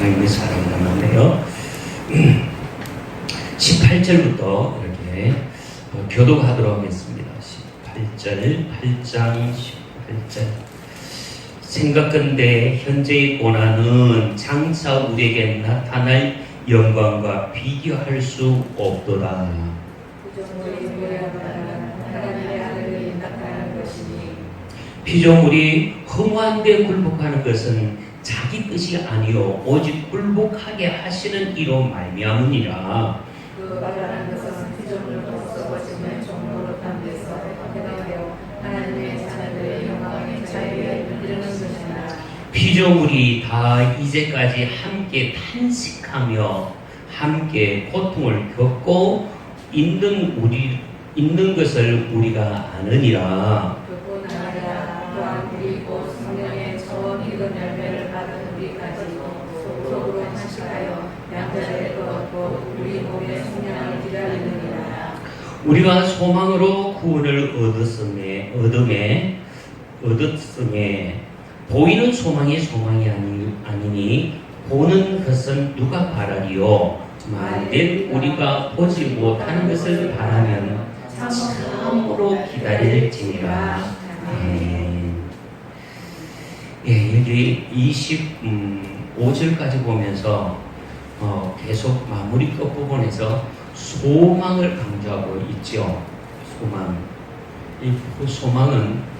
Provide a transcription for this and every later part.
하나님의 사랑이 남았네요. 18절부터 이렇게 교독하도록 하겠습니다. 8장 18절. 생각건대 현재의 고난은 장차 우리에게 나타날 영광과 비교할 수 없도다. 피조물이 허무한 데 굴복하는 것은 자기 뜻이 아니요 오직 굴복하게 하시는 이로 말미암으니라. 그 말하는 것은 피조물로서 거짓말 종로릇한 데서 해당하여 하나님의 자녀들의 영광의 자유에 이르는 것이나 피조물이 다 이제까지 함께 탄식하며 함께 고통을 겪고 있는 것을 우리가 아느니라. 그뿐 아니라 또한 우리 곧 성령의 처음 익은 열매를 받은 우리까지도 속으로 탄식하여 양자를 얻고 우리 몸의 성령을 기다리느니라. 우리가 소망으로 구원을 얻었음에 보이는 소망이 아니니 보는 것은 누가 바라리요? 만일 우리가 보지 못하는 것을 바라면 참으로 기다릴지니라. 여기 25절까지 보면서 계속 마무리 끝부분에서 소망을 강조하고 있죠. 소망. 이 소망은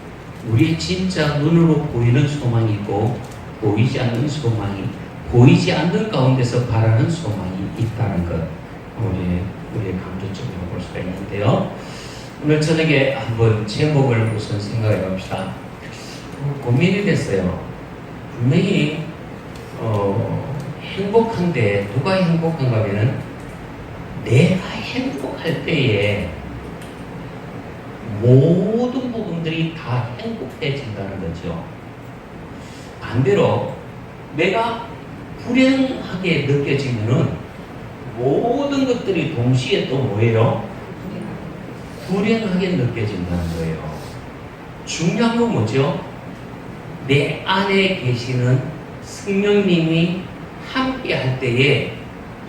우리 진짜 눈으로 보이는 소망이고 보이지 않는 소망이, 보이지 않는 가운데서 바라는 소망이 있다는 것, 우리의 강조점으로 볼 수가 있는데요. 오늘 저녁에 한번 제목을 우선 생각해 봅시다. 고민이 됐어요. 분명히 행복한데 누가 행복한가 하면 내가 행복할 때에 모든 부분들이 다 행복해진다는 거죠. 반대로 내가 불행하게 느껴지면은 모든 것들이 동시에 또 뭐예요? 불행하게 느껴진다는 거예요. 중요한 건 뭐죠? 내 안에 계시는 성령님이 함께 할 때에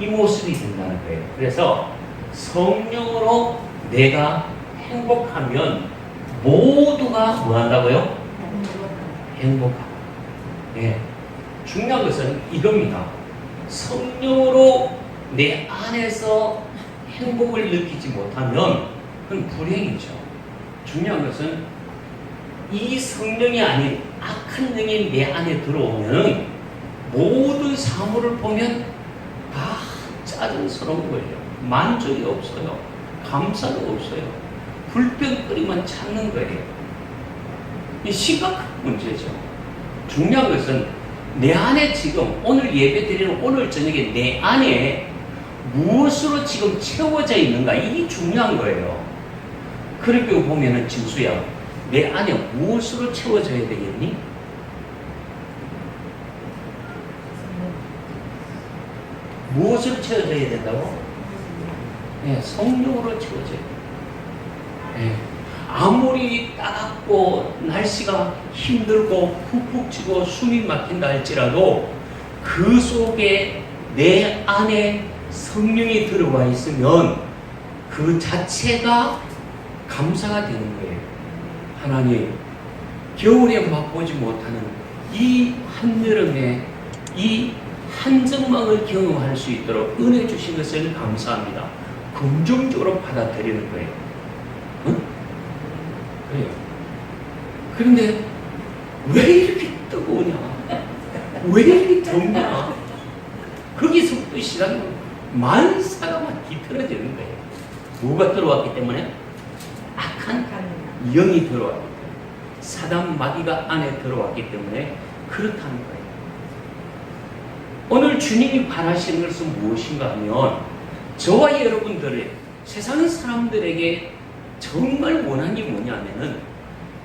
이 모습이 된다는 거예요. 그래서 성령으로 내가 행복하면 모두가 뭐 한다고요? 행복하고. 네. 중요한 것은 이겁니다. 성령으로 내 안에서 행복을 느끼지 못하면 그건 불행이죠. 중요한 것은 이 성령이 아닌 악한 영이 내 안에 들어오면 모든 사물을 보면 다 짜증스러운 거예요. 만족이 없어요. 감사가 없어요. 불평거리만 찾는 거예요. 이 심각한 문제죠. 중요한 것은 내 안에 지금 오늘 예배 드리는 오늘 저녁에 내 안에 무엇으로 지금 채워져 있는가, 이게 중요한 거예요. 그렇게 보면은 진수야, 내 안에 무엇으로 채워져야 되겠니? 무엇으로 채워져야 된다고? 네, 성령으로 채워져요. 네. 아무리 따갑고 날씨가 힘들고 푹푹 찌고 숨이 막힌다 할지라도 그 속에 내 안에 성령이 들어와 있으면 그 자체가 감사가 되는 거예요. 하나님, 겨울에 맛보지 못하는 이 한여름에 이 한정망을 경험할 수 있도록 은혜 주신 것을 감사합니다. 긍정적으로 받아들이는 거예요. 응? 그래요. 그런데 왜 이렇게 뜨거우냐? 왜 이렇게 덥냐? 거기서부터 시작은 만사가 막 뒤틀어지는 거예요. 뭐가 들어왔기 때문에? 악한 영이 들어왔기 때문에, 사단 마귀가 안에 들어왔기 때문에 그렇다는 거예요. 오늘 주님이 바라시는 것은 무엇인가 하면 저와 여러분들의 세상 사람들에게 정말 원하는 게 뭐냐면은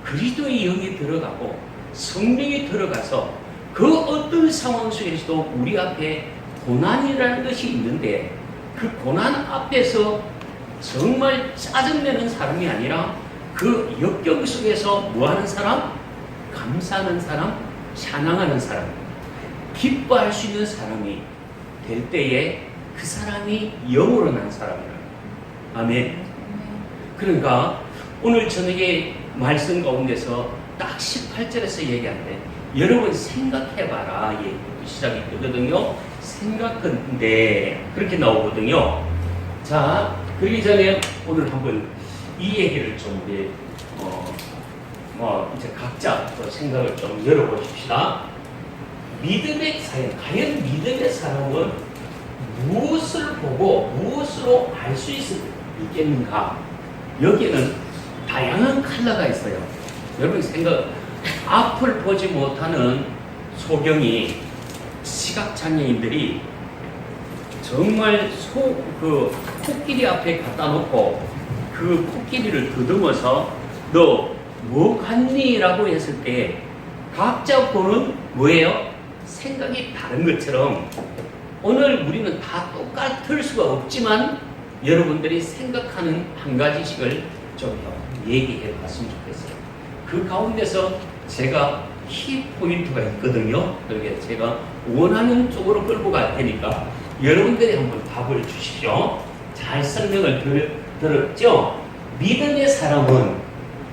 그리스도의 영이 들어가고 성령이 들어가서 그 어떤 상황 속에서도 우리 앞에 고난이라는 것이 있는데 그 고난 앞에서 정말 짜증내는 사람이 아니라 그 역경 속에서 뭐하는 사람? 감사하는 사람, 찬양하는 사람. 기뻐할 수 있는 사람이 될 때에 그 사람이 영으로 난 사람이라. 아멘. 그러니까 오늘 저녁에 말씀 가운데서 딱 18절에서 얘기하는데 여러분 생각해봐라. 예, 시작이 되거든요. 생각한데 그렇게 나오거든요. 자, 그러기 전에 오늘 한번 이 얘기를 좀 우리 이제 각자 또 생각을 좀 열어보십시다. 믿음의 사람, 과연 믿음의 사람은 무엇을 보고 무엇으로 알 수 있겠는가? 여기에는 다양한 컬러가 있어요. 여러분 생각, 앞을 보지 못하는 소경이 시각장애인들이 정말 그 코끼리 앞에 갖다 놓고 그 코끼리를 더듬어서 너 뭐 갔니? 라고 했을 때 각자 보는 뭐예요? 생각이 다른 것처럼 오늘 우리는 다 똑같을 수가 없지만 여러분들이 생각하는 한 가지씩을 좀 얘기해 봤으면 좋겠어요. 그 가운데서 제가 키 포인트가 있거든요. 그러게 제가 원하는 쪽으로 끌고 갈 테니까 여러분들이 한번 답을 주십시오. 잘 설명을 들었죠? 믿음의 사람은,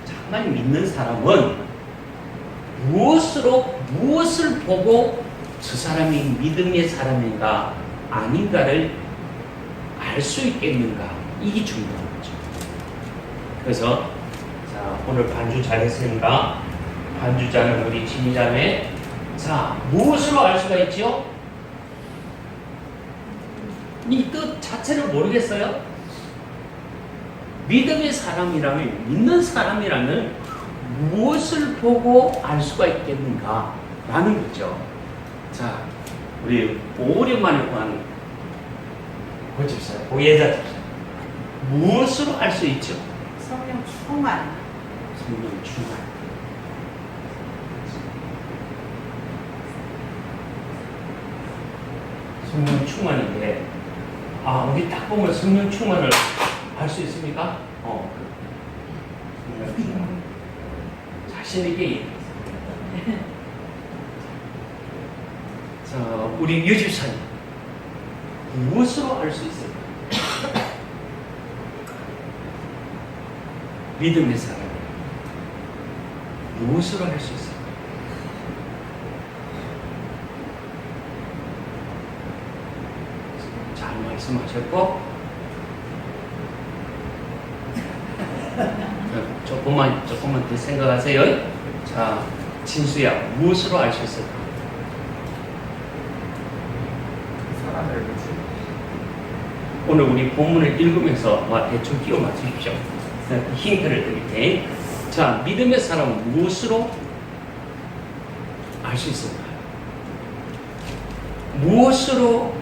정말 믿는 사람은 무엇을 보고 저 사람이 믿음의 사람인가 아닌가를 알 수 있겠는가, 이게 중요한 거죠. 그래서 자, 오늘 반주 잘했으니까 반주자는 우리 진자매, 자, 무엇으로 알 수가 있죠? 이 뜻 자체를 모르겠어요? 믿음의 사람이라면, 믿는 사람이라면 무엇을 보고 알 수가 있겠는가 라는 거죠. 자, 우리 오랜만에 한 고집사, 고예자 집사, 무엇으로 알 수 있죠? 성령 충만. 성령 충만. 성령 충만인데, 우리 딱 보면 성령 충만을 알 수 있습니까? 성령 충만. 자신있게 얘기했어요. 자, 우리 유집사님, 무엇으로 알 수 있을까? 믿음의 사람, 무엇으로 알 수 있을까? 잘 말씀하셨고, 조금만 더 생각하세요. 자, 진수야, 무엇으로 알 수 있을까? 사람을 보지. 오늘 우리 본문을 읽으면서 대충 끼워 맞추십시오. 힌트를 드릴게. 자, 믿음의 사람은 무엇으로 알 수 있을까? 무엇으로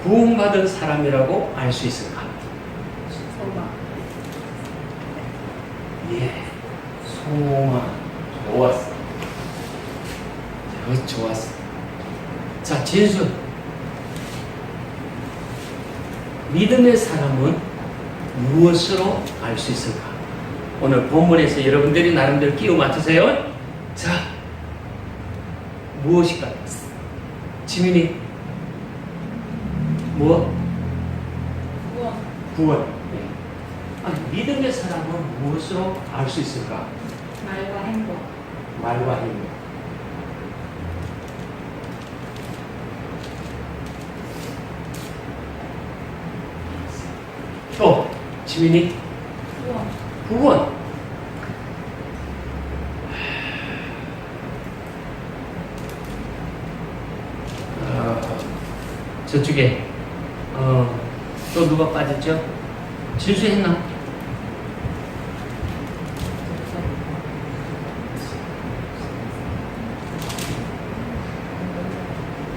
구원받은 사람이라고 알 수 있을까? 소망. 예, 소망. 좋았어. 좋았어. 자, 진수. 믿음의 사람은 무엇으로 알 수 있을까? 오늘 본문에서 여러분들이 나름대로 끼워 맞추세요. 자, 무엇일까? 지민이, 뭐? 구원. 네. 아니, 믿음의 사람은 무엇으로 알 수 있을까? 말과 행동. 말과 행동. 또, 지민이, 구원. 저쪽에 또 누가 빠졌죠? 진수했나?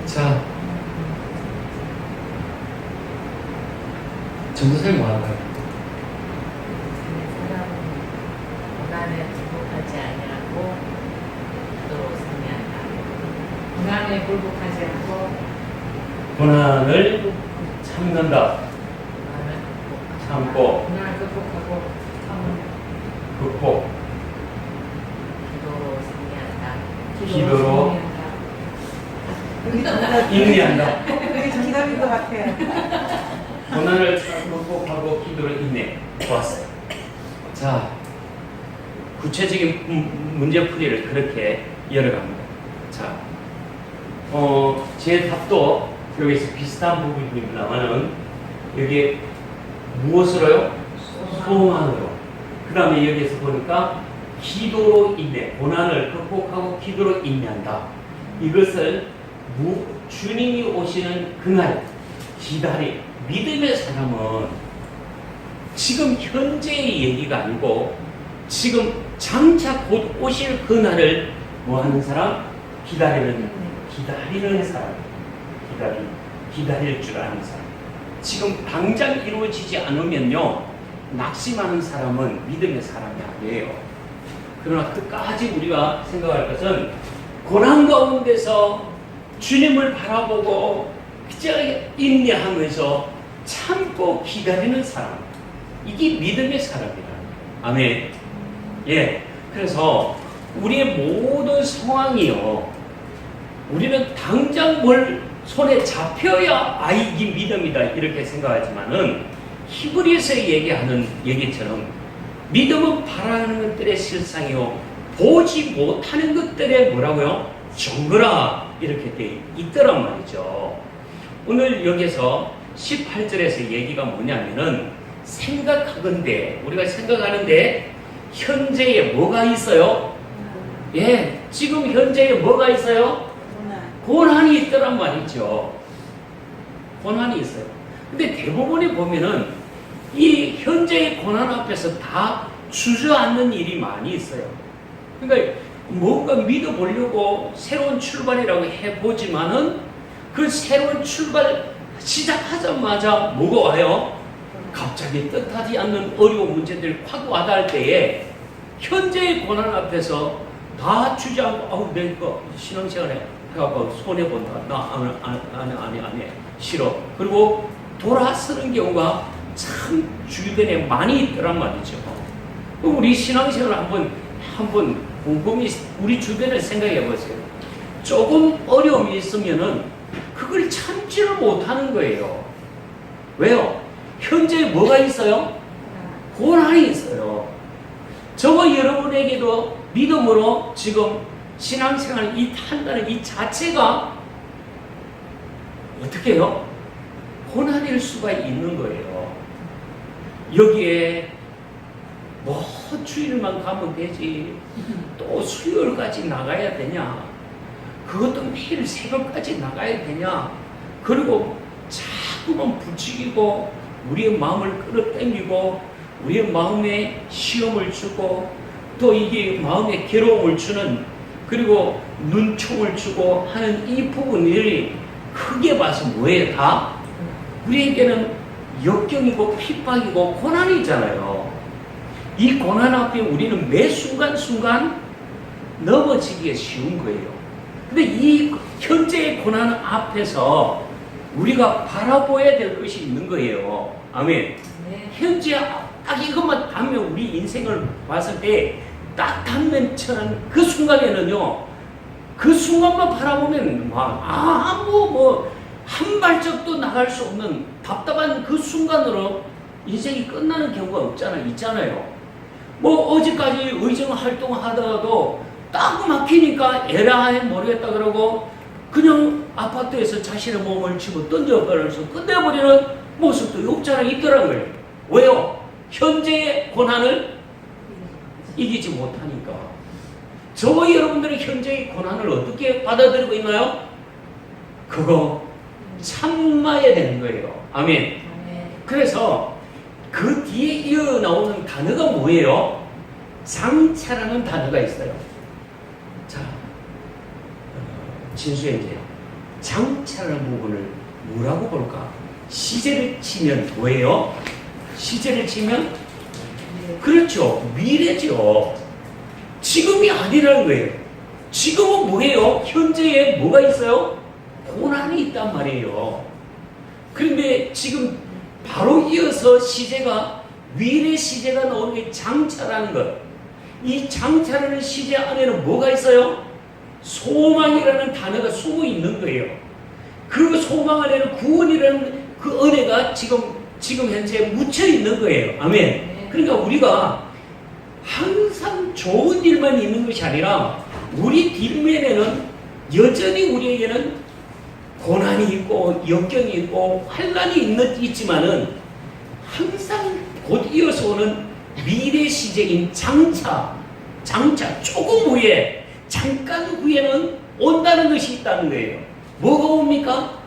자, 전도사님 뭐 할까요? 고난에 굴복하지 아니하고 또 승리한다. 고난에 굴복하지 않고 고난을 참는다. 고난을 극복하고 참고 고난을 극복하고 참는 극복. 기도로 승리한다. 기도로 승리한다. 그게 정답. 인내한다. 그게 정답인 것 같아요. 고난을 극복하고 기도를 인내. 좋았어요. 자, 구체적인 문제풀이를 그렇게 열어갑니다. 자, 제 답도 여기서 비슷한 부분입니다만은 여기에 무엇으로요? 소망으로. 그 다음에 여기에서 보니까 기도로 인내, 고난을 극복하고 기도로 인내한다. 이것을 주님이 오시는 그날 기다리. 믿음의 사람은 지금 현재의 얘기가 아니고 지금 장차 곧 오실 그날을 뭐 하는 사람? 기다리는 사람. 기다릴 줄 아는 사람. 지금 당장 이루어지지 않으면요, 낙심하는 사람은 믿음의 사람이 아니에요. 그러나 끝까지 우리가 생각할 것은 고난 가운데서 주님을 바라보고 그저 인내하면서 참고 기다리는 사람. 이게 믿음의 사람이라. 아멘. 예. 그래서 우리의 모든 상황이요, 우리는 당장 뭘 손에 잡혀야 이게 믿음이다 이렇게 생각하지만은 히브리에서 얘기하는 얘기처럼 믿음은 바라는 것들의 실상이요 보지 못하는 것들의 뭐라고요? 증거라 이렇게 돼 있더란 말이죠. 오늘 여기서 18절에서 얘기가 뭐냐면은 생각하건대, 우리가 생각하는데 현재에 뭐가 있어요? 예, 지금 현재에 뭐가 있어요? 고난이 있더란 말이죠. 고난이 있어요. 근데 대부분이 보면은 이 현재의 고난 앞에서 다 주저앉는 일이 많이 있어요. 그러니까 뭔가 믿어보려고 새로운 출발이라고 해보지만은 그 새로운 출발 시작하자마자 뭐가 와요? 갑자기 뜻하지 않는 어려운 문제들이 확 와닿을 때에 현재의 고난 앞에서 다 주저앉고 내가 신앙생활에 해갖고 손해본다. 나 아니 싫어. 그리고 돌아서는 경우가 참 주변에 많이 있더란 말이죠. 그럼 우리 신앙생활을 한번 곰곰이 우리 주변을 생각해 보세요. 조금 어려움이 있으면은 그걸 참지를 못하는 거예요. 왜요? 현재 뭐가 있어요? 고난이 있어요. 저와 여러분에게도 믿음으로 지금 신앙생활 한다는 이 자체가 어떻게 해요? 고난일 수가 있는 거예요. 여기에 뭐 주일만 가면 되지 또 수요일까지 나가야 되냐, 그것도 매일 새벽까지 나가야 되냐, 그리고 자꾸만 부추기고 우리의 마음을 끌어당기고 우리의 마음에 시험을 주고 또 이게 마음에 괴로움을 주는, 그리고 눈총을 주고 하는 이 부분들이 크게 봐서 뭐예요? 다 우리에게는 역경이고 핍박이고 고난이잖아요. 이 고난 앞에 우리는 매 순간순간 넘어지기가 쉬운 거예요. 근데 이 현재의 고난 앞에서 우리가 바라봐야 될 것이 있는 거예요. 아멘. 네. 현재 딱 이것만 닿으면 우리 인생을 봤을 때 딱 닿는 그 순간에는요, 그 순간만 바라보면 한 발짝도 나갈 수 없는 답답한 그 순간으로 인생이 끝나는 경우가 있잖아요. 뭐 어제까지 의정 활동하다가도 딱 막히니까 에라이 모르겠다 그러고 그냥 아파트에서 자신의 몸을 집어 던져버려서 끝내버리는 모습도 없잖아요. 있더라고요. 왜요? 현재의 고난을 이기지 못하니까. 저와 여러분들은 현재의 고난을 어떻게 받아들이고 있나요? 그거 참아야 되는 거예요. 아멘. 그래서 그 뒤에 이어 나오는 단어가 뭐예요? 장차라는 단어가 있어요. 자, 진수행제요. 장차라는 부분을 뭐라고 볼까? 시제를 치면 뭐예요? 시제를 치면 그렇죠. 미래죠. 지금이 아니라는 거예요. 지금은 뭐예요? 현재에 뭐가 있어요? 고난이 있단 말이에요. 그런데 지금 바로 이어서 시제가 미래 시제가 나오는 게 장차라는 것. 이 장차라는 시제 안에는 뭐가 있어요? 소망이라는 단어가 숨어 있는 거예요. 그 소망 안에는 구원이라는 그 은혜가 지금 현재 묻혀 있는 거예요. 아멘. 그러니까 우리가 항상 좋은 일만 있는 것이 아니라 우리 뒷면에는 여전히 우리에게는 고난이 있고 역경이 있고 환난이 있지만은 항상 곧 이어서 오는 미래 시적인 장차 조금 후에 잠깐 후에는 온다는 것이 있다는 거예요. 뭐가 옵니까?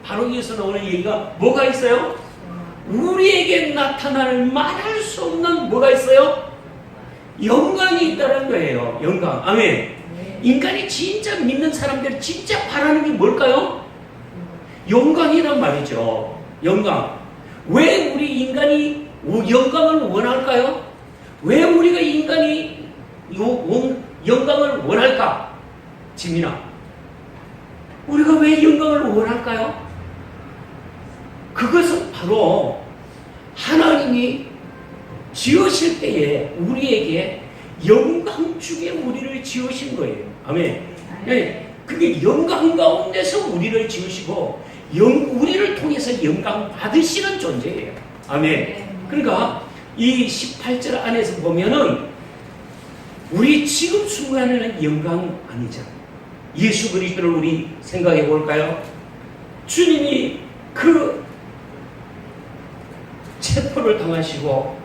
바로 이어서 나오는 얘기가 뭐가 있어요? 우리에게 나타날 말할 수 없는 뭐가 있어요? 영광이 있다는 거예요. 영광. 아멘. 인간이 진짜 믿는 사람들이 진짜 바라는 게 뭘까요? 영광이란 말이죠. 영광. 왜 우리 인간이 영광을 원할까요? 왜 우리가 인간이 영광을 원할까? 지민아, 우리가 왜 영광을 원할까요? 그것은 바로 하나님이 지으실 때에 우리에게 영광 중에 우리를 지으신 거예요. 아멘. 네, 그게 영광 가운데서 우리를 지으시고 우리를 통해서 영광 받으시는 존재예요. 아멘. 그러니까 이 18절 안에서 보면은 우리 지금 순간에는 영광 아니잖아. 예수 그리스도를 우리 생각해 볼까요? 주님이 그 체포를 당하시고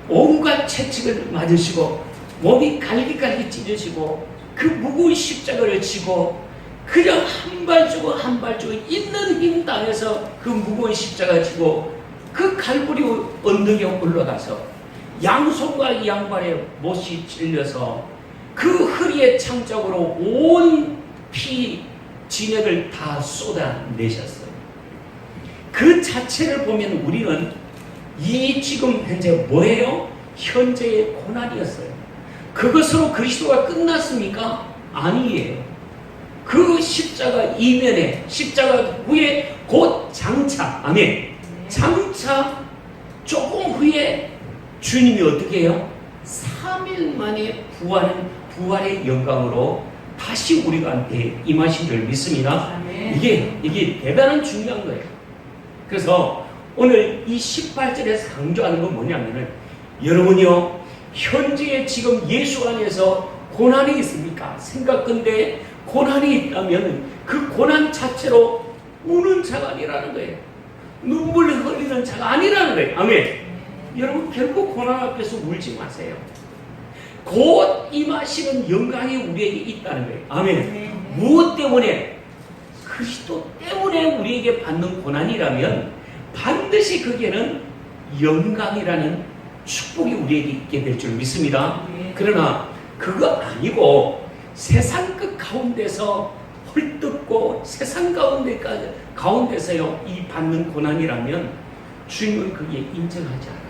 온갖 채찍을 맞으시고 몸이 갈기갈기 찢어지고 그 무거운 십자가를 지고 그냥 한 발 주고 한 발 주고 있는 힘 당해서 그 무거운 십자가 지고 그 갈보리 언덕에 올라가서 양손과 양발에 못이 찔려서 그 허리에 창작으로 온 피 진액을 다 쏟아내셨어요. 그 자체를 보면 우리는 이 지금 현재 뭐예요? 현재의 고난이었어요. 그것으로 그리스도가 끝났습니까? 아니에요. 그 십자가 이면에 십자가 후에 곧 장차, 아멘. 장차 조금 후에 주님이 어떻게 해요? 3일 만에 부활의 영광으로 다시 우리한테 임하신 줄 믿습니다. 이게 대단한 중요한 거예요. 그래서 오늘 이 18절에서 강조하는 건 뭐냐면은 여러분이요, 현재에 지금 예수 안에서 고난이 있습니까? 생각건데 고난이 있다면 그 고난 자체로 우는 자가 아니라는 거예요. 눈물 흘리는 자가 아니라는 거예요. 아멘. 여러분 결국 고난 앞에서 울지 마세요. 곧 임하시는 영광이 우리에게 있다는 거예요. 아멘. 무엇 때문에? 그리스도 때문에 우리에게 받는 고난이라면 반드시 거기에는 영광이라는 축복이 우리에게 있게 될 줄 믿습니다. 그러나 그거 아니고 세상 끝 가운데서 헐뜯고 세상 가운데서요 이 받는 고난이라면 주님은 거기에 인정하지 않아요.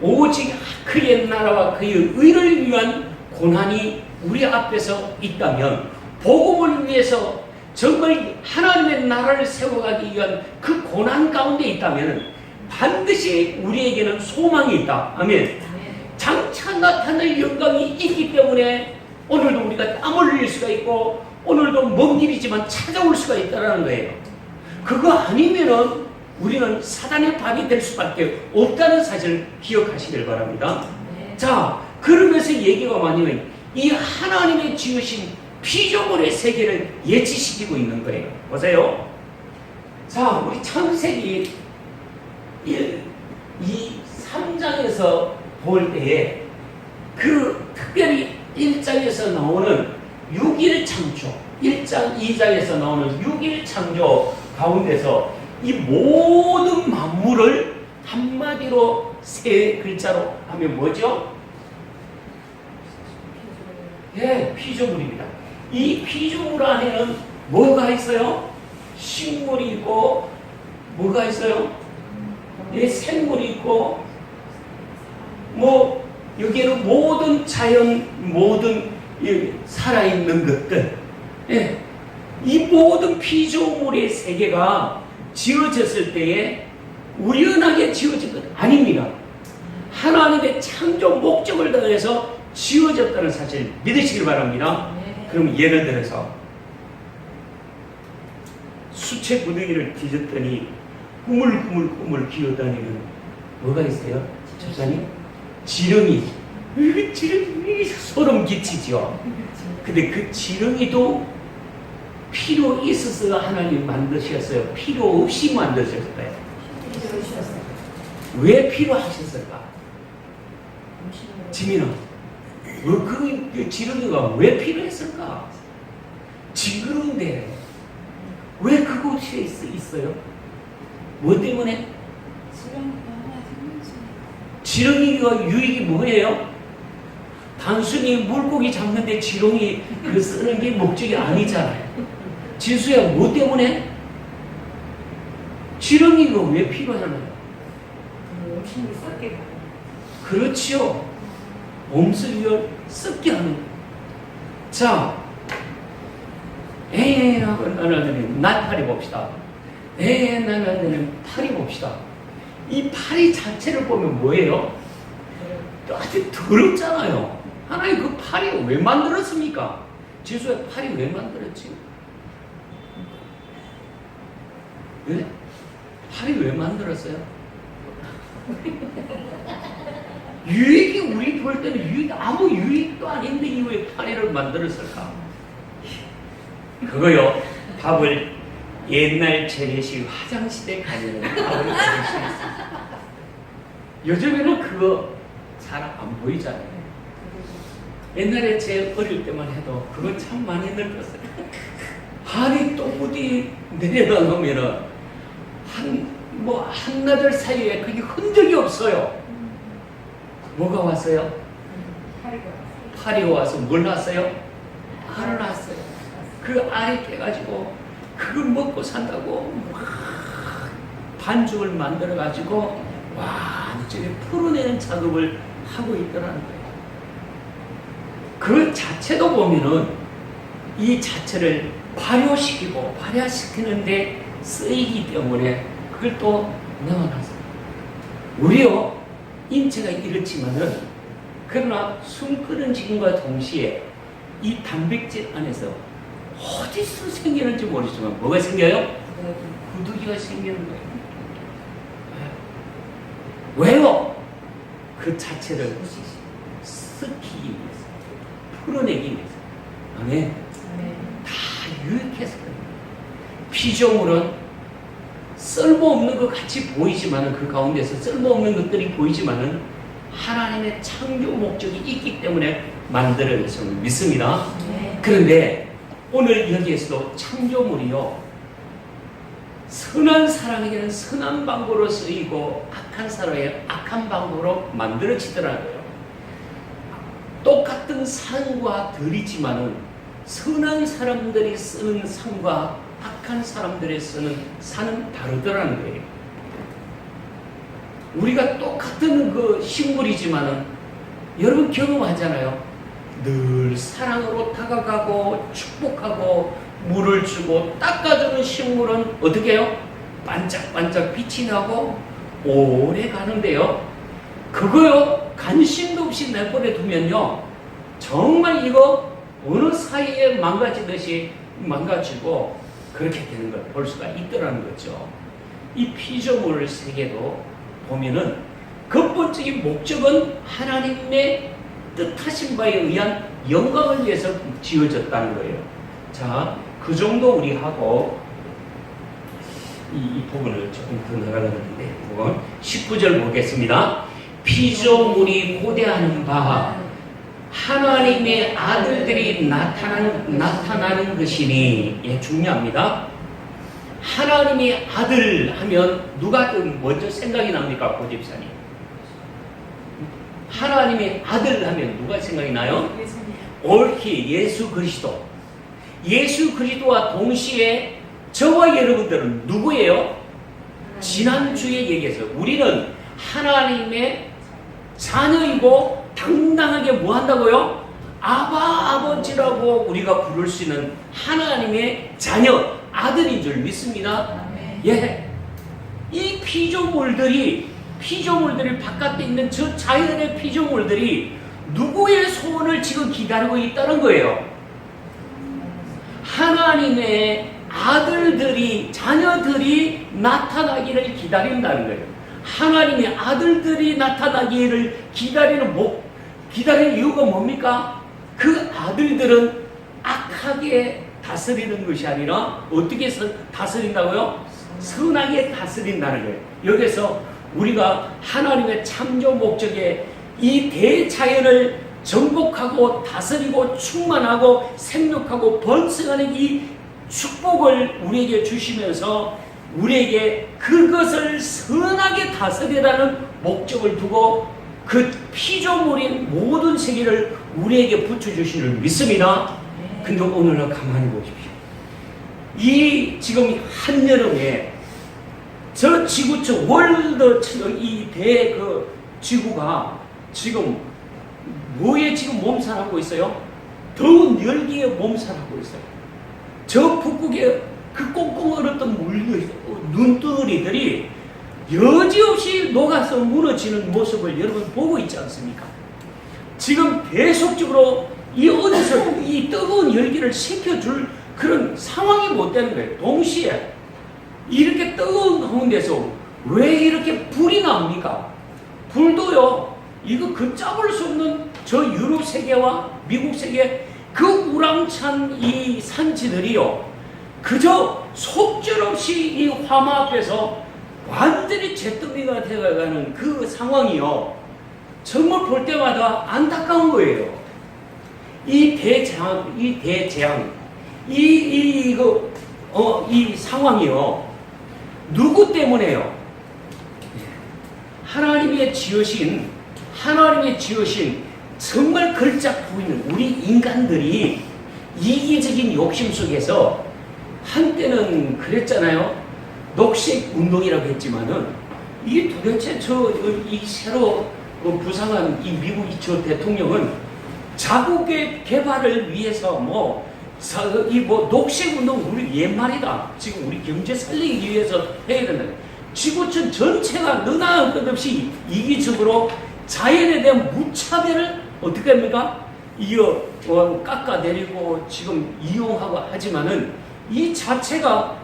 오직 그의 나라와 그의 의를 위한 고난이 우리 앞에서 있다면 복음을 위해서 정말 하나님의 나라를 세워가기 위한 그 고난 가운데 있다면 반드시 우리에게는 소망이 있다. 아멘. 장차 나타날 영광이 있기 때문에 오늘도 우리가 땀 흘릴 수가 있고 오늘도 먼 길이지만 찾아올 수가 있다는 거예요. 그거 아니면은 우리는 사단의 밥이 될 수밖에 없다는 사실을 기억하시길 바랍니다. 자, 그러면서 얘기가 많으면 이 하나님의 지으신 피조물의 세계를 예치시키고 있는 거예요. 보세요. 자, 우리 창세기 1, 2, 3장에서 볼 때에 그 특별히 1장에서 나오는 6일 창조, 1장, 2장에서 나오는 6일 창조 가운데서 이 모든 만물을 한마디로 세 글자로 하면 뭐죠? 예, 피조물입니다. 이 피조물 안에는 뭐가 있어요? 식물이 있고 뭐가 있어요? 예, 생물이 있고 뭐 여기에는 모든 자연, 모든 살아있는 것들, 예, 이 모든 피조물의 세계가 지어졌을 때에 우연하게 지어진 것 아닙니다. 하나님의 창조 목적을 더해서 지어졌다는 사실을 믿으시길 바랍니다. 그럼 예를 들어서 수채 구덩이를 뒤졌더니 꾸물꾸물 기어다니는 뭐가 있어요? 집사님? 지렁이. 지렁이 소름 끼치죠. 근데 그 지렁이도 필요 있어서 하나님 만드셨어요? 필요 없이 만드셨어요? 왜 필요하셨을까? 지민아, 그 지렁이가 왜 필요했을까? 징그러운데 왜 그곳에 있어요? 뭐 때문에? 지렁이가 유익이 뭐예요? 단순히 물고기 잡는데 지렁이 그 쓰는 게 목적이 아니잖아요. 진수야, 뭐 때문에? 지렁이가 왜 필요하나요? 음식을 썩게 그렇지요. 몸속을 썩게 하는. 자, 하고 나는 나팔이 봅시다. 나는 파리 봅시다. 이 파리 자체를 보면 뭐예요? 아주 더럽잖아요. 하나님 그 파리 왜 만들었습니까? 지수야, 파리 왜 만들었지? 네? 파리 왜 만들었어요? 유익이 우리 볼 때는 아무 유익도 아닌데 왜 파리를 만들었을까? 그거요. 밥을 옛날 재래식 화장실에 가면 밥을 먹을 수 있습니다. 요즘에는 그거 잘 안 보이잖아요. 옛날에 제 어릴 때만 해도 그거 참 많이 늙었어요. 한이 똥부디 내려다 놓으면은 한나절 사이에 그게 흔적이 없어요. 뭐가 왔어요? 파리가 와서 뭘 났어요? 알을 났어요. 그 알이 깨가지고 그걸 먹고 산다고 반죽을 만들어가지고 완전히 풀어내는 작업을 하고 있더라는 거예요. 그 자체도 보면은 이 자체를 발효시키는데 쓰이기 때문에 그걸 또 넣어놨어요. 우리요, 인체가 이렇지만은 그러나 숨 끄는 지금과 동시에 이 단백질 안에서 어디서 생기는지 모르지만 뭐가 생겨요? 구더기가 생기는 거예요. 왜요? 그 자체를 썩히기 위해서, 풀어내기 위해서. 아멘. 다 유익해서 그래요. 피조물은 쓸모없는 것 같이 보이지만은 그 가운데서 쓸모없는 것들이 보이지만은 하나님의 창조 목적이 있기 때문에 만들어졌음을 믿습니다. 그런데 오늘 여기에서도 창조물이요, 선한 사람에게는 선한 방법으로 쓰이고 악한 사람에게 악한 방법으로 만들어지더라고요. 똑같은 산과 들이지만은 선한 사람들이 쓰는 산과 악한 사람들이 쓰는 산은 다르더라는 거예요. 우리가 똑같은 그 식물이지만은 여러분 경험하잖아요. 늘 사랑으로 다가가고 축복하고 물을 주고 닦아주는 식물은 어떻게 해요? 반짝반짝 빛이 나고 오래 가는데요. 그거요, 관심도 없이 내버려 두면요, 정말 이거 어느 사이에 망가지듯이 망가지고 그렇게 되는 걸 볼 수가 있더라는 거죠. 이 피조물 세계도 보면은 근본적인 목적은 하나님의 뜻하신 바에 의한 영광을 위해서 지어졌다는 거예요. 자, 그 정도 우리 하고 이 부분을 조금 더 나가려는데, 부분 19절 보겠습니다. 피조물이 고대하는 바 하나님의 아들들이 나타나는 것이니. 예, 중요합니다. 하나님의 아들 하면 누가 먼저 생각이 납니까, 고집사님? 하나님의 아들 하면 누가 생각이 나요? 옳게 예수 그리스도. 예수 그리스도와 동시에 저와 여러분들은 누구예요? 지난주에 얘기했어요. 우리는 하나님의 자녀이고 당당하게 뭐 한다고요? 아버지라고 우리가 부를 수 있는 하나님의 자녀, 아들인 줄 믿습니다. 예, 이 피조물들이 바깥에 있는 저 자연의 피조물들이 누구의 소원을 지금 기다리고 있다는 거예요? 하나님의 아들들이, 자녀들이 나타나기를 기다린다는 거예요. 하나님의 아들들이 나타나기를 기다리는 이유가 뭡니까? 그 아들들은 악하게 다스리는 것이 아니라 어떻게 다스린다고요? 선하게 다스린다는 거예요. 여기서 우리가 하나님의 창조 목적에 이 대자연을 정복하고 다스리고 충만하고 생육하고 번성하는 이 축복을 우리에게 주시면서 우리에게 그것을 선하게 다스리라는 목적을 두고 그 피조물인 모든 세계를 우리에게 붙여주시는 줄 믿습니다. 근데 오늘은 가만히 보십시오. 이 지금 한여름에 저 지구촌 월드처럼 이 지구가 지금 뭐에 지금 몸살하고 있어요? 더운 열기에 몸살하고 있어요. 저 북극에 그 꽁꽁 얼었던 눈덩이들이 여지없이 녹아서 무너지는 모습을 여러분 보고 있지 않습니까? 지금 계속적으로 이 어디서 이 뜨거운 열기를 식혀줄 그런 상황이 못 되는 거예요. 동시에 이렇게 뜨거운 가운데서 왜 이렇게 불이 납니까? 불도요, 이거 걷잡을 수 없는 저 유럽 세계와 미국 세계 그 우람찬 이 산지들이요, 그저 속절없이 이 화마 앞에서 완전히 잿더미가 되어가는 그 상황이요, 정말 볼 때마다 안타까운 거예요. 이 대재앙, 이 상황이요, 누구 때문에요? 하나님의 지으신 정말 걸작 보이는 우리 인간들이 이기적인 욕심 속에서 한때는 그랬잖아요. 녹색 운동이라고 했지만은 이게 도대체 이 새로 부상한 이 미국 저 대통령은 자국의 개발을 위해서 녹색 운동 우리 옛말이다. 지금 우리 경제 살리기 위해서 해야 된다. 지구촌 전체가 너나 것 없이 이기적으로 자연에 대한 무차별을 어떻게 합니까? 깎아내리고 지금 이용하고 하지만은 이 자체가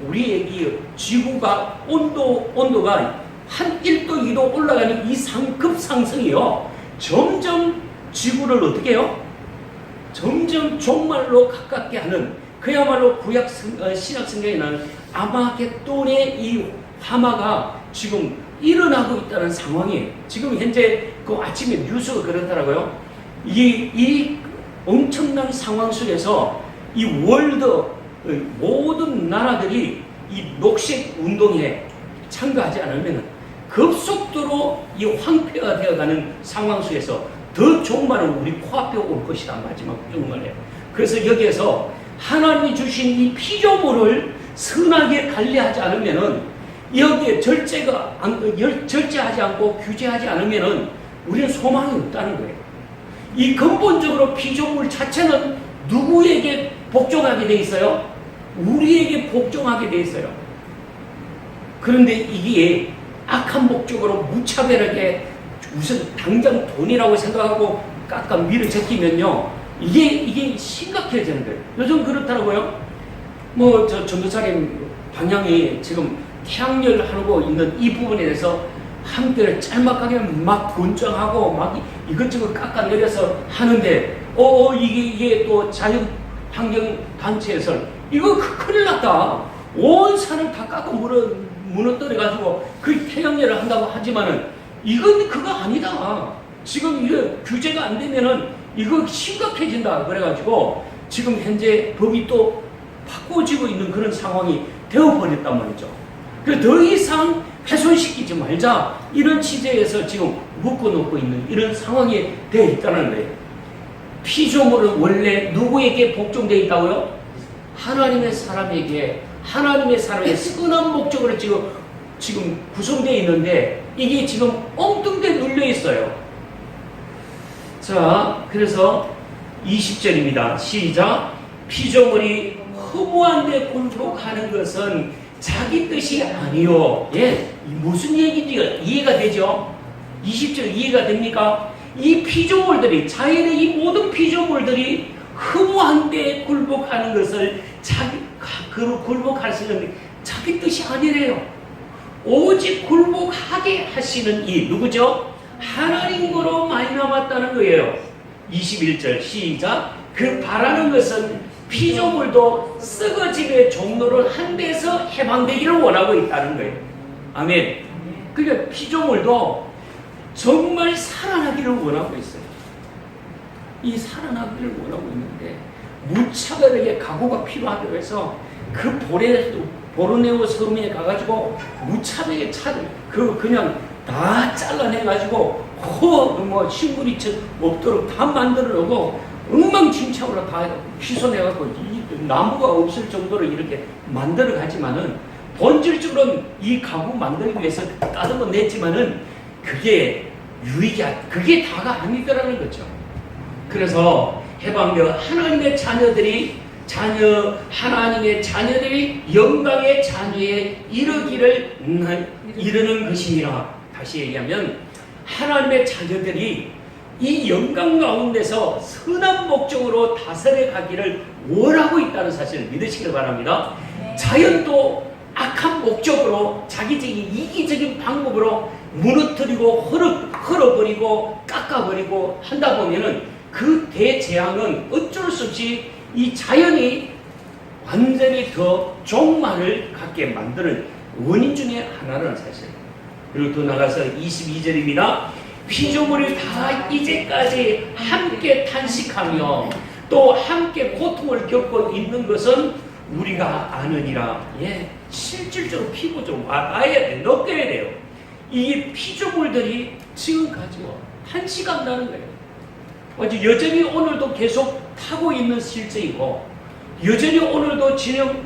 우리의 이 지구가 온도가 한 1도 2도 올라가는 이 급상승이요, 점점 지구를 어떻게 해요? 점점 종말로 가깝게 하는, 그야말로 구약 신약 성경에 나오는 아마겟돈의 이 화마가 지금 일어나고 있다는 상황이에요. 지금 현재 그 아침에 뉴스가 그렇더라고요. 이 엄청난 상황 속에서 이 월드 모든 나라들이 이 녹색 운동에 참가하지 않으면 급속도로 이 황폐가 되어가는 상황 속에서 더 종말은 우리 코앞에 올 것이다. 마지막 종말에. 그래서 여기에서 하나님이 주신 이 피조물을 선하게 관리하지 않으면은, 여기에 절제하지 않고 규제하지 않으면은 우리는 소망이 없다는 거예요. 이 근본적으로 피조물 자체는 누구에게 복종하게 돼 있어요? 우리에게 복종하게 돼 있어요. 그런데 이게 악한 목적으로 무차별하게 우선 당장 돈이라고 생각하고 깎아 밀어제끼면요, 이게 심각해지는 거예요. 요즘 그렇더라고요. 저 전도사님 방향이 지금 태양열하고 있는 이 부분에 대해서 한때는 짤막하게 막 권장하고 막 이것저것 깎아내려서 하는데, 이게 또 자연환경단체에서 이거 큰일 났다. 온 산을 다 깎아 무너뜨려가지고 그 태양열을 한다고 하지만은 이건 그거 아니다. 지금 이거 규제가 안 되면은 이거 심각해진다. 그래가지고 지금 현재 법이 또 바꿔지고 있는 그런 상황이 되어버렸단 말이죠. 그래서 더 이상 훼손시키지 말자, 이런 취지에서 지금 묶어놓고 있는 이런 상황이 되어 있다는 거예요. 피조물은 원래 누구에게 복종되어 있다고요? 하나님의 사람의 선한 목적으로 지금 구성되어 있는데 이게 지금 엉뚱하게 눌려 있어요. 자, 그래서 20절입니다. 시작. 피조물이 허무한 데 굴복하는 것은 자기 뜻이 아니요. 예, 무슨 얘기인지가 이해가 되죠? 20절 이해가 됩니까? 이 피조물들이, 자연의 이 모든 피조물들이 허무한 데에 굴복하는 것을 굴복할 수 있는 자기 뜻이 아니래요. 오직 굴복하게 하시는 이 누구죠? 하나님으로 많이 남았다는 거예요. 21절 시작. 그 바라는 것은 피조물도 썩어짐의 종로를 한 데서 해방되기를 원하고 있다는 거예요. 아멘. 그러니까 피조물도 정말 살아나기를 원하고 있어요. 이 살아나기를 원하고 있는데 무차별하게 각오가 필요하다고 해서 그 보르네오 섬에 가가지고 무차별하게 차를 그냥 다 잘라내가지고 식물이 없도록 다 만들어 놓고 엉망진창으로 다 휘소내갖고 나무가 없을 정도로 이렇게 만들어 가지만은 본질적으로는 이 가구 만들기 위해서 따듬어 냈지만은 그게 그게 다가 아니더라는 거죠. 그래서 해방되어 하나님의 자녀들이 영광의 자녀에 이르는 것이니라. 다시 얘기하면 하나님의 자녀들이 이 영광 가운데서 선한 목적으로 다스려 가기를 원하고 있다는 사실을 믿으시길 바랍니다. 자연도 악한 목적으로 자기적인 이기적인 방법으로 무너뜨리고 헐어버리고 깎아버리고 한다 보면은 그 대재앙은 어쩔 수 없이 이 자연이 완전히 더 종말을 갖게 만드는 원인 중에 하나라는 사실. 그리고 더 나가서 22절입니다. 피조물이 다 이제까지 함께 탄식하며 또 함께 고통을 겪고 있는 것은 우리가 아느니라. 예, 실질적으로 피고 좀 와야 돼. 느껴야 돼요. 이 피조물들이 지금까지 탄식한다는 거예요. 여전히 오늘도 계속 타고 있는 실정이고, 여전히 오늘도 진영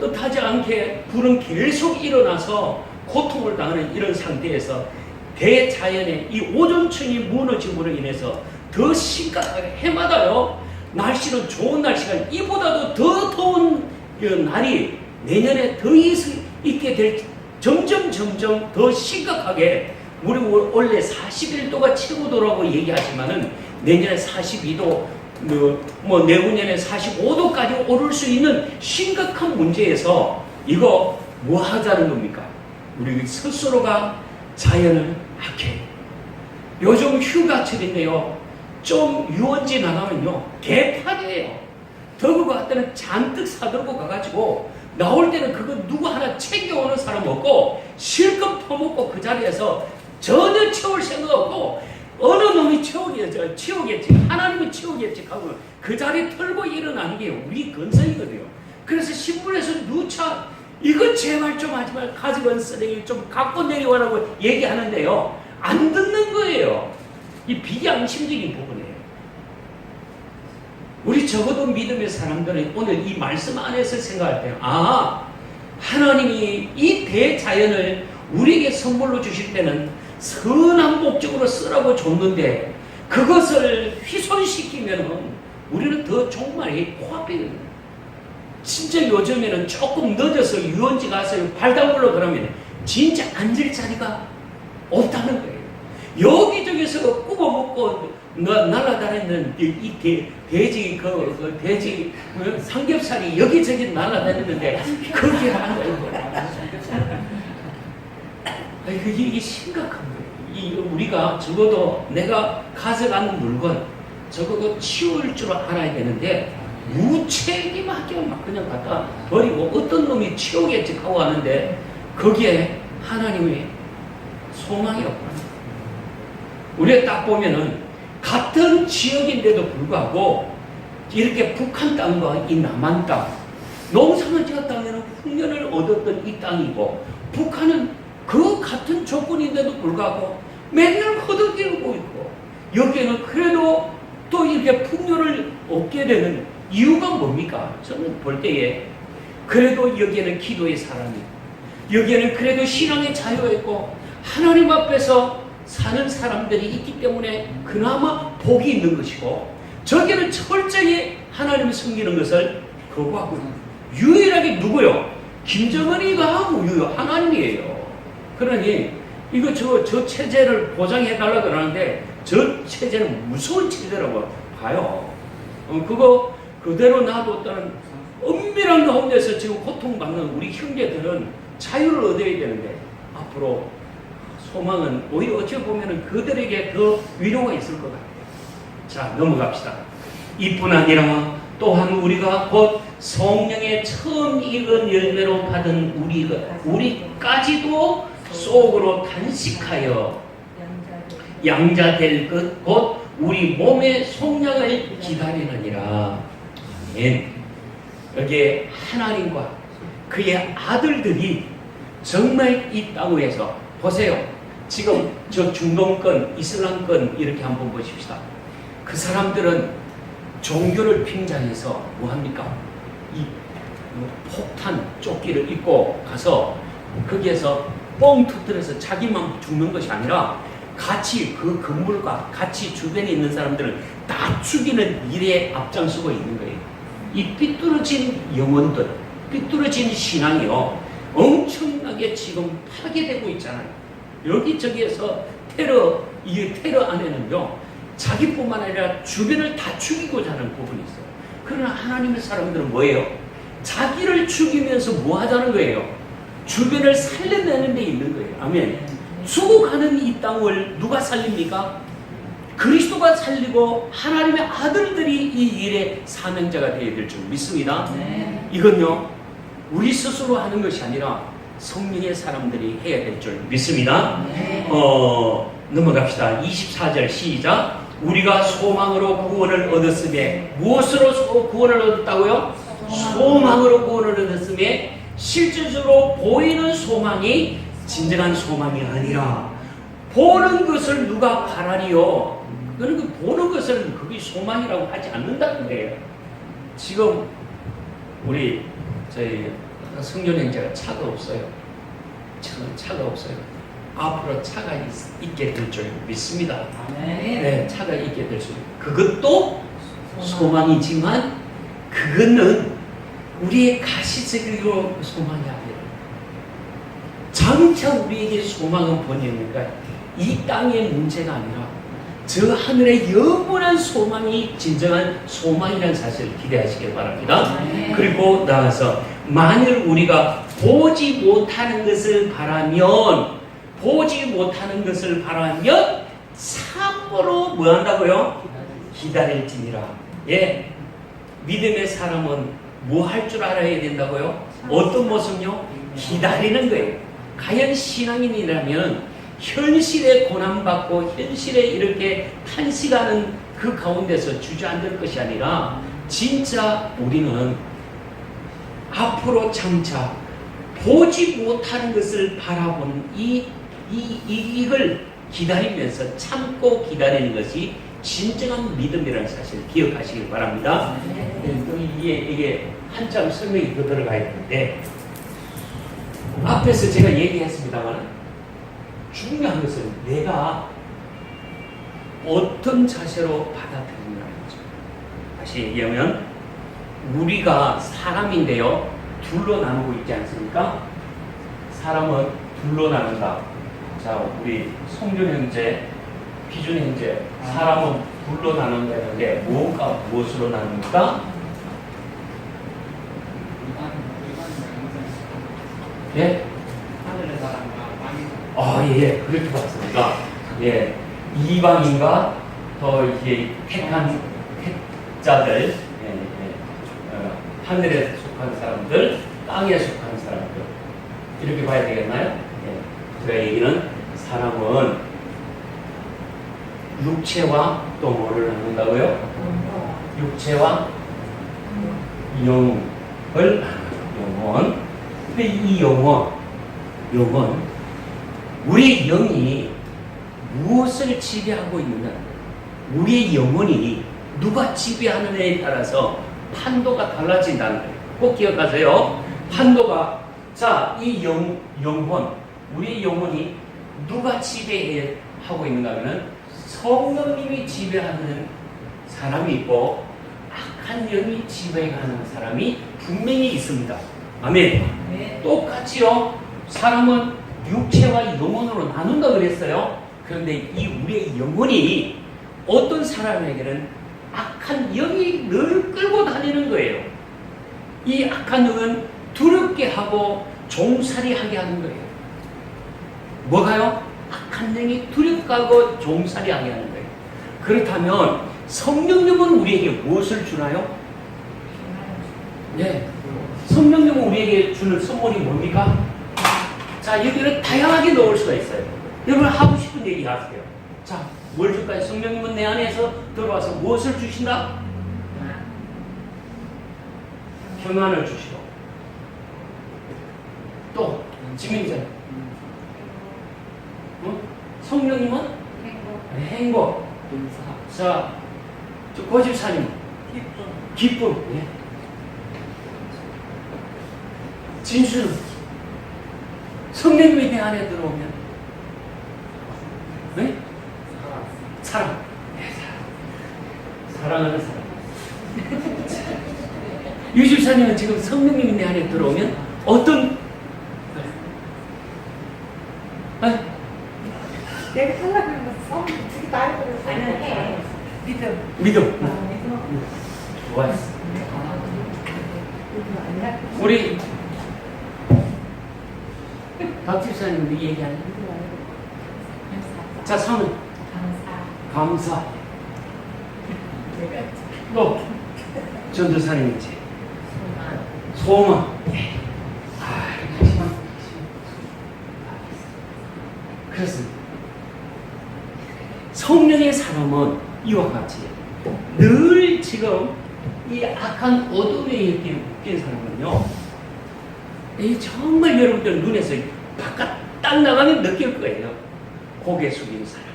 뜻하지 않게 불은 계속 일어나서 고통을 당하는 이런 상태에서 대자연의 이 오존층이 무너짐으로 인해서 더 심각하게 해마다요, 날씨는 좋은 날씨가 이보다도 더 더운 날이 내년에 더 있게 될, 점점 더 심각하게, 우리 원래 41도가 최고도라고 얘기하지만은 내년에 42도, 내후년에 45도까지 오를 수 있는 심각한 문제에서 이거 뭐 하자는 겁니까? 우리 스스로가 자연을 악해. 요즘 휴가철인데요, 좀 유원지 나가면요, 개판이에요. 더구 같을 때는 잔뜩 사들고 가가지고 나올 때는 그거 누구 하나 챙겨오는 사람 없고 실컷 퍼먹고 그 자리에서 전혀 채울 생각 없고 어느 놈이 치우겠지, 하나님이 치우겠지 하고 그 자리 털고 일어나는 게 우리 근성이거든요. 그래서 신문에서 누차 이거 제발 좀 하지 말고 가져간 쓰레기 좀 갖고 내려와라고 얘기하는데요, 안 듣는 거예요. 이 비양심적인 부분이에요. 우리 적어도 믿음의 사람들은 오늘 이 말씀 안에서 생각할 때, 하나님이 이 대자연을 우리에게 선물로 주실 때는 선한 목적으로 쓰라고 줬는데 그것을 훼손시키면 우리는 더 종말이 코앞이거든요. 진짜 요즘에는 조금 늦어서 유원지 가서 발 담글러 그러면 진짜 앉을 자리가 없다는 거예요. 여기저기서 굽어먹고 날아다니는 이 돼지 삼겹살이 여기저기 날아다니는데 거기에 앉아있고, 이게 심각한 거예요. 우리가 적어도 내가 가져가는 물건 적어도 치울 줄 알아야 되는데 무책임하게 막 그냥 갖다 버리고 어떤 놈이 치우겠지 하고 하는데 거기에 하나님의 소망이 없다. 우리가 딱 보면은 같은 지역인데도 불구하고 이렇게 북한 땅과 이 남한 땅, 농사를 지었다면 흉년을 얻었던 이 땅이고, 북한은 그 같은 조건인데도 불구하고 맨날 허덕이고 있고, 여기에는 그래도 또 이렇게 풍요를 얻게 되는 이유가 뭡니까? 저는 볼 때에 그래도 여기에는 기도의 사람이, 여기에는 그래도 신앙의 자유가 있고 하나님 앞에서 사는 사람들이 있기 때문에 그나마 복이 있는 것이고, 저기는 철저히 하나님을 섬기는 것을 거부하고 유일하게 누구요? 김정은이가 하나님이에요. 그러니 이거 저 체제를 보장해 달라고 그러는데 저 체제는 무서운 체제라고 봐요. 그거 그대로 놔뒀다는 엄밀한 가운데서 지금 고통받는 우리 형제들은 자유를 얻어야 되는데 앞으로 소망은 오히려 어찌 보면 그들에게 더 위로가 있을 것 같아요. 자, 넘어갑시다. 이뿐 아니라 또한 우리가 곧 성령의 처음 익은 열매로 받은 우리까지도 속으로 단식하여 양자 될 것 곧 우리 몸의 속량을 기다리느니라. 아멘. 여기에 하나님과 그의 아들들이 정말 이 땅에서 보세요. 지금 저 중동권, 이슬람권 이렇게 한번 보십시다. 그 사람들은 종교를 빙자해서 뭐합니까? 이 폭탄 조끼를 입고 가서 거기에서 뻥 터뜨려서 자기만 죽는 것이 아니라 같이 그 건물과 같이 주변에 있는 사람들을 다 죽이는 일에 앞장서고 있는 거예요. 이 삐뚤어진 영혼들, 삐뚤어진 신앙이요 엄청나게 지금 파괴되고 있잖아요. 여기저기에서 이 테러 안에는요 자기뿐만 아니라 주변을 다 죽이고자 하는 부분이 있어요. 그러나 하나님의 사람들은 뭐예요? 자기를 죽이면서 뭐 하자는 거예요? 주변을 살려내는 데 있는 거예요. 아멘. 죽어가는 이 땅을 누가 살립니까? 그리스도가 살리고 하나님의 아들들이 이 일의 사명자가 되어야 될 줄 믿습니다. 네. 이건요 우리 스스로 하는 것이 아니라 성령의 사람들이 해야 될 줄 믿습니다. 네. 넘어갑시다. 24절 시작. 우리가 소망으로 구원을 얻었음에 무엇으로 구원을 얻었다고요? 소망으로 구원을 얻었음에 실질적으로 보이는 소망이 진정한 소망이 아니라 보는 것을 누가 바라리요? 그는 그 보는 것을 그게 소망이라고 하지 않는다는 거예요. 지금 우리 저희 성전 형제가 차가 없어요. 차가 없어요. 앞으로 차가 있게 될 줄 믿습니다. 네, 차가 있게 될 줄. 그것도 소망이지만 그거는 우리의 가시적으로 소망이 아니라 장차 우리에게 소망은 뭐냐니까 이 땅의 문제가 아니라 저 하늘의 영원한 소망이 진정한 소망이라는 사실을 기대하시길 바랍니다. 그리고 나가서 만일 우리가 보지 못하는 것을 바라면 참으로 뭐 한다고요? 기다릴지니라. 예, 믿음의 사람은 뭐 할 줄 알아야 된다고요? 어떤 모습요? 기다리는 거예요. 과연 신앙인이라면 현실에 고난받고 현실에 이렇게 탄식하는 그 가운데서 주저앉을 것이 아니라 진짜 우리는 앞으로 장차 보지 못하는 것을 바라보는 이걸 기다리면서 참고 기다리는 것이 진정한 믿음이라는 사실을 기억하시길 바랍니다. 이게 한참 설명이 더 들어가야 되는데 앞에서 제가 얘기했습니다만 중요한 것은 내가 어떤 자세로 받아들이느냐는 거죠. 다시 얘기하면 우리가 사람인데요 둘로 나누고 있지 않습니까? 사람은 둘로 나눈다. 자, 우리 성준 형제, 비준 형제, 사람은 둘로 나눈다 했는데 무엇과 무엇으로 나눕니까? 예? 하늘의 사람과 땅의 예, 그렇게 봤습니다. 예, 이방인과 더 이게 택한 택자들, 하늘에 속한 사람들, 땅에 속한 사람들 이렇게 봐야 되겠나요? 예, 제가 얘기는 사람은 육체와 또 뭐를 나눈다고요? 육체와 영을 영혼. 근데 이 영혼, 우리의 영이 무엇을 지배하고 있느냐? 우리의 영혼이 누가 지배하느냐에 따라서 판도가 달라진다는 거예요. 꼭 기억하세요. 판도가, 자, 이 영혼, 우리의 영혼이 누가 지배하고 있는가 하면 성령님이 지배하는 사람이 있고 악한 영이 지배하는 사람이 분명히 있습니다. 아멘. 네. 똑같이요. 사람은 육체와 영혼으로 나눈다 그랬어요. 그런데 이 우리의 영혼이 어떤 사람에게는 악한 악한 영이 늘 끌고 다니는 거예요. 이 악한 영은 두렵게 하고 종살이하게 하는 거예요. 뭐가요? 악한 영이 두렵게 하고 종살이하게 하는 거예요. 그렇다면 성령님은 우리에게 무엇을 주나요? 네. 성령님은 우리에게 주는 선물이 뭡니까? 자, 여기를 다양하게 넣을 수가 있어요. 여러분 하고 싶은 얘기 하세요. 자, 뭘 줄까요? 성령님은 내 안에서 들어와서 무엇을 주신다? 평안을 주시고 또 지민자 성령님은 행복. 자, 저 고집사님 기쁨. 예. 진수는 성령님이 내 안에 들어오면 네? 사랑. 네, 사랑하는 사람. 유집사님은 지금 성령님이 내 안에 들어오면 어떤 내가 하려고 했어. 되게 나이 들었어. 믿음. 좋았어. 우리 박 집사님 우리 얘기하는 자, 성은 감사. 또 전도사님이지. 소망. 그렇습니다. 성령의 사람은 이와 같이 늘 지금 이 악한 어둠에 묶인 사람은요, 이 정말 여러분들 눈에서 바깥 딱 나가면 느낄 거예요. 고개 숙인 사람.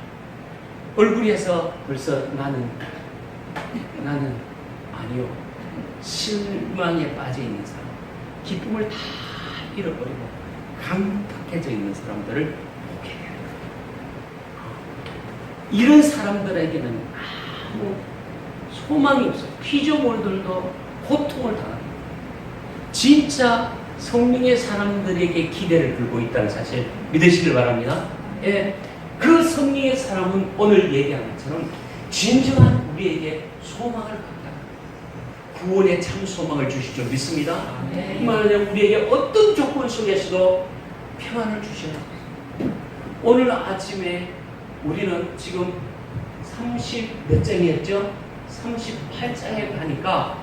얼굴에서 벌써 나는 아니요. 실망에 빠져 있는 사람. 기쁨을 다 잃어버리고 강팍해져 있는 사람들을 보게 돼요. 이런 사람들에게는 아무 소망이 없어. 피조물들도 고통을 당합니다. 진짜 성령의 사람들에게 기대를 걸고 있다는 사실 믿으시길 바랍니다. 예, 그 성령의 사람은 오늘 얘기한 것처럼 진정한 우리에게 소망을 갖다 구원의 참 소망을 주실 줄 믿습니다. 그러면 우리에게 어떤 조건 속에서도 평안을 주셔요. 오늘 아침에 우리는 지금 30몇 장이었죠? 38장에 가니까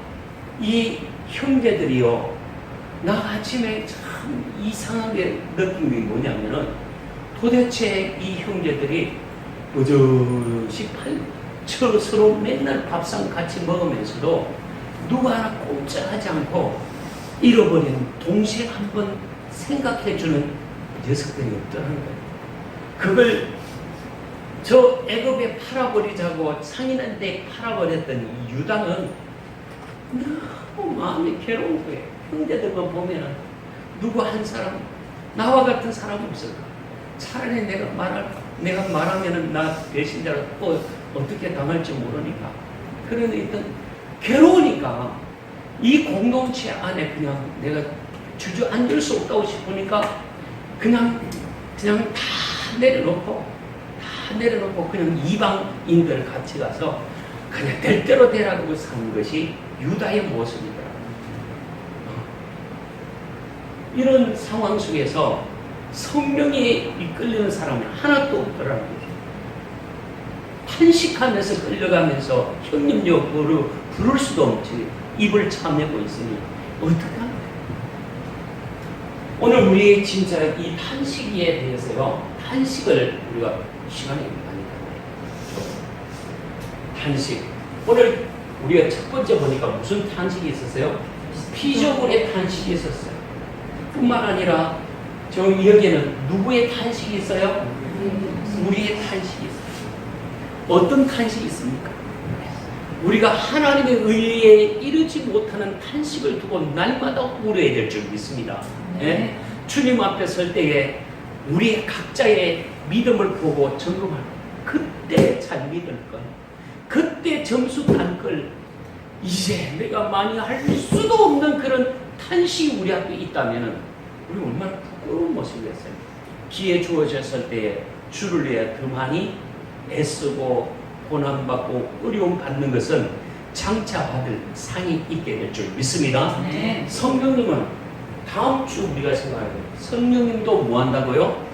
이 형제들이요, 나 아침에 참 이상하게 느낀 게 뭐냐면은 도대체 이 형제들이 어저씨 서로 맨날 밥상 같이 먹으면서도 누구 하나 꼼짝하지 않고 잃어버린 동생 한번 생각해주는 녀석들이 없더라는 거예요. 그걸 저 애굽에 팔아버리자고 상인한테 팔아버렸던 이 유다는 너무 마음이 괴로운 거예요. 형제들만 보면은 누구 한 사람, 나와 같은 사람 없을까? 차라리 내가 말하면은 나 배신자로 또 어떻게 당할지 모르니까. 그러니 일단 괴로우니까 이 공동체 안에 그냥 내가 주저앉을 수 없다고 싶으니까 그냥 다 내려놓고 그냥 이방인들 같이 가서 그냥 될 대로 되라고 사는 것이 유다의 모습이더라고요. 이런 상황 속에서 성령이 이끌리는 사람은 하나도 없더라고요. 탄식하면서 끌려가면서 형님여 부를 수도 없지. 입을 참내고 있으니 어떡합니까? 오늘 우리 진짜 이 탄식에 대해서요, 탄식을 우리가 시간이 많이 가요. 탄식. 오늘 우리가 첫 번째 보니까 무슨 탄식이 있었어요? 피조물의 탄식이 있었어요. 뿐만 아니라 저 여기에는 누구의 탄식이 있어요? 우리의 탄식이 있어요. 어떤 탄식이 있습니까? 우리가 하나님의 의에 이르지 못하는 탄식을 두고 날마다 울어야 될 줄 믿습니다. 예? 주님 앞에 설 때에 우리의 각자의 믿음을 보고 점검할 그때 잘 믿을 걸, 그때 점수 딴 걸, 이제 내가 많이 할 수도 없는 그런 탄식이 우리 앞에 있다면 우리 얼마나 부끄러운 모습이었어요. 기회 주어졌을 때에 주를 위해 더 많이 애쓰고 고난받고 어려움 받는 것은 장차 받을 상이 있게 될 줄 믿습니다. 네. 성령님은 다음 주 우리가 생각하는 성령님도 뭐 한다고요?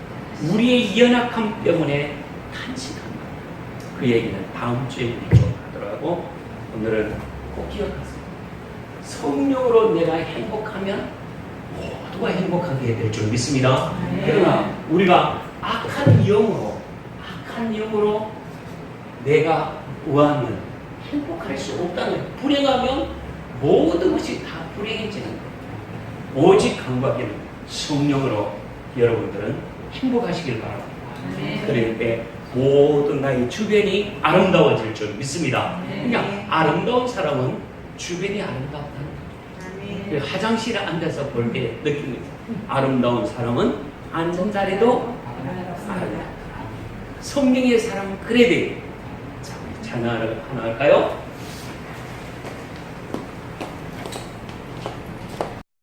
우리의 연약함 때문에 탄식한다. 그 얘기는 다음 주에 우리 좀 하더라고. 오늘은 꼭 기억하세요. 성령으로 내가 행복하면 모두가 행복하게 될 줄 믿습니다. 네. 그러나 우리가 악한 영으로 내가 의하면 행복할 수 없다는, 불행하면 모든 것이 다 불행해지는 거예요. 오직 강박에는 성령으로 여러분들은 행복하시길 바랍니다. 네. 그럴 때 모든 나의 주변이 아름다워질 줄 믿습니다. 네. 그러니까 아름다운 사람은 주변이 아름답다는 거예요. 화장실에 앉아서 볼 때 느낍니다. 아름다운 사람은 앉은 자리도 아름답다. 성령의 사람은 그래야 돼요. 자, 우리 찬양 하나 할까요?